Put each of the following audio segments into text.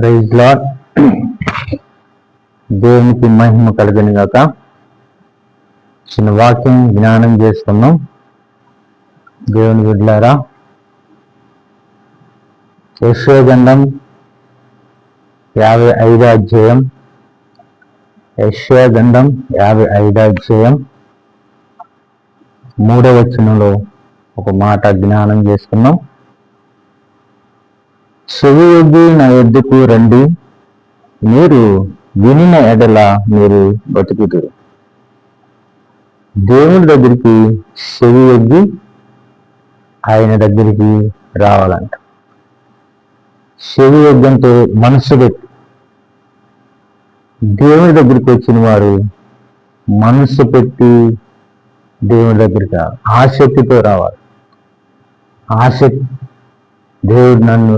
Praise lord. దేవునికి మహిమ కలుగును గాక. చిన్న వాక్యం జ్ఞానం చేసుకున్నాం. దేవుని బిడ్డలారా, యెషయా గ్రంథం 55వ అధ్యాయం, యెషయా గ్రంథం 55వ అధ్యాయం 3వ వచనంలో ఒక మాట జ్ఞానం చేసుకున్నాం. చెవి యొగ్గి నా యొద్దకు రండి, మీరు వినిన ఎడల మీరు బతుకుతారు. దేవుని దగ్గరికి చెవి యొగ్గి ఆయన దగ్గరికి రావాలంట. చెవి యొగ్గంటే మనసు పెట్టి దేవుని దగ్గరికి వచ్చిన వారు మనసు పెట్టి దేవుని దగ్గరికి రావాలి. ఆసక్తితో రావాలి. ఆసక్తి, దేవుడు నన్ను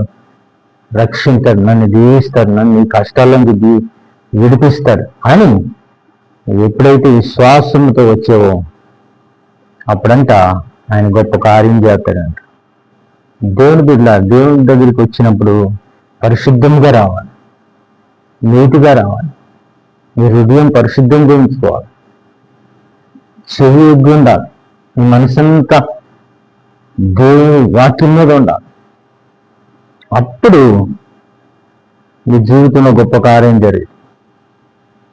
రక్షించాడు, నన్ను దీవిస్తాడు, నన్ను ఈ కష్టాల నుంచి విడిపిస్తాడు అని ఎప్పుడైతే విశ్వాసంతో వచ్చావో అప్పుడంట ఆయన గొప్ప కార్యం చేస్తాడంట. దేవుని బిడ్డ దేవుని దగ్గరికి వచ్చినప్పుడు పరిశుద్ధంగా రావాలి, నీతిగా రావాలి. మీ హృదయం పరిశుద్ధంగా ఉంచుకోవాలి. చెవి యొగ్గి ఉండాలి. మీ మనసంతా దేవుని వాక్యం మీద ఉండాలి. అప్పుడు మీ జీవితంలో గొప్ప కార్యం జరిగింది.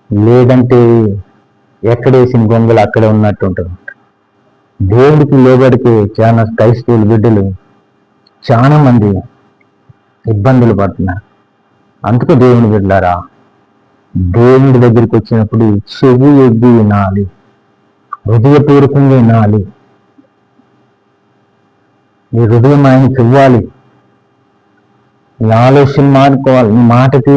లేదంటే ఎక్కడేసిన గొంగలు అక్కడే ఉన్నట్టు ఉంటుంది. దేవుడికి లోబడికి చాలా క్రైస్తవుల బిడ్డలు చాలా మంది ఇబ్బందులు పడుతున్నారు. అందుకు దేవుని బిడ్డలారా, దేవుడి దగ్గరికి వచ్చినప్పుడు చెవి యొగ్గి వినాలి, హృదయపూర్వకంగా వినాలి. మీ హృదయం ఆయనకి ఇవ్వాలి. నీ ఆలోచన మానుకోవాలి, నీ మాటకి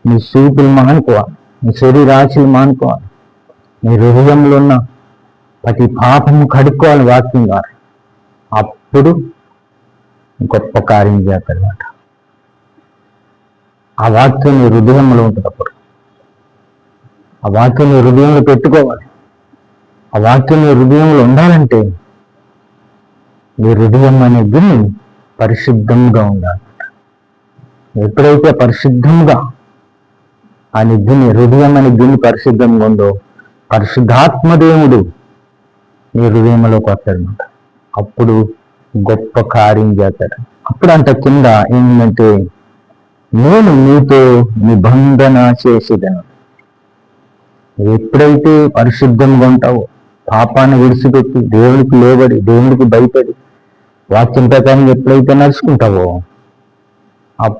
నీ చూపులు మానుకోవాలి, నీ శరీరాశలు మానుకోవాలి. నీ హృదయంలో ఉన్న ప్రతి పాపము కడుక్కోవాలి వాక్యం ద్వారా. అప్పుడు గొప్ప కార్యం చేస్తాడన్నమాట. ఆ వాక్యం నీ హృదయంలో ఉంటుంది. అప్పుడు ఆ వాక్యం నీ హృదయంలో పెట్టుకోవాలి. ఆ వాక్యం నీ హృదయంలో ఉండాలంటే నీ హృదయం అనే గిన్నె పరిశుద్ధంగా ఉండాలి. ఎప్పుడైతే పరిశుద్ధంగా ఆ గిన్నె, హృదయం అనే గిన్నె పరిశుద్ధంగా ఉందో పరిశుద్ధాత్మదేవుడు నీ హృదయంలోకి వస్తాడనమాట. అప్పుడు గొప్ప కార్యం చేస్తాడు. అప్పుడు అంత కింద ఏంటంటే, నేను నీతో నిబంధన చేసేదను. ఎప్పుడైతే పరిశుద్ధంగా ఉంటావో, పాపాన్ని విడిచిపెట్టి దేవునికి లోబడి దేవునికి భయపడి వాక్యం ప్రకారం ఎప్పుడైతే నడుచుకుంటావో అప్పుడు